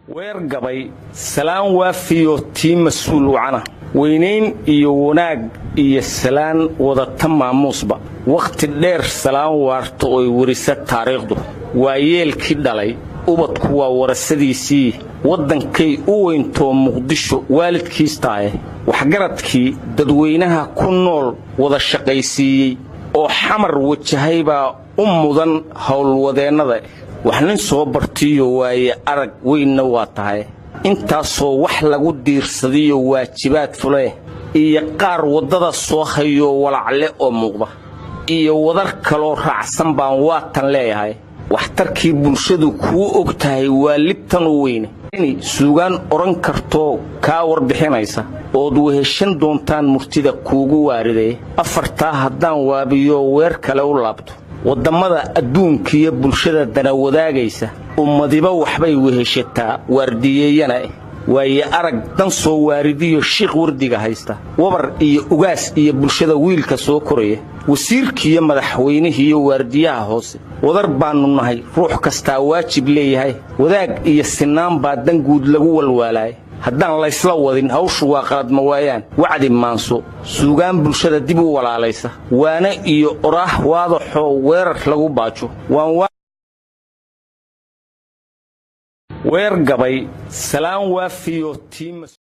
weergabay salaan waafiyo tii mas'uul wacana weynayn iyo wanaag iyo salaan wadata maamuusba waqti dheer salaan waarto oo warisa taariikhdu waa yeelkii dhalay ubadku waa warasadiisii wadankay u weynto Muqdisho waalidkiistaay waxgaradkii dadweynaha ku nool wada shaqaysiiyay oo xamar wajahayba mudan howlwadeennada waxaan soo bartiyo waaye arag weyna waa tahay intaasoo wax lagu diirsadiyo waajibaad fulay iyo qaar wadada soo hayo walacle oo muuqda iyo wadar kale raacsan baan waatan leeyahay waxtarkii bulshadu ku ogtahay waa libtan weyn suugaan oran karto ka warbixinaysa oo weheshan doontaan murtida kuugu waariday afarta haddaan waabiyo weer kale u laabto wadamada adduunka iyo bulshada dana wadaagaysa ummadiba waxbay weheshataa waardiyeeyana waaye arag dan soo waaridiyo sheekh wardiga haysta wabar iyo ugaas iyo bulshada wiilka soo koraya wasiirkiyo madaxweynaha iyo waardiyaha hoose wadar baanu nahay ruux kasta waajib leeyahay wadaag iyo sinaan baa dan guud lagu walwaalay haddaan la isla wadin hawshu waa qalad ma waayaan wacdi maanso suugaan bulshada dib u walaalaysa waana iyo oraah waadaxo weerar lagu baajo waan weergabay salaan waafiyo tii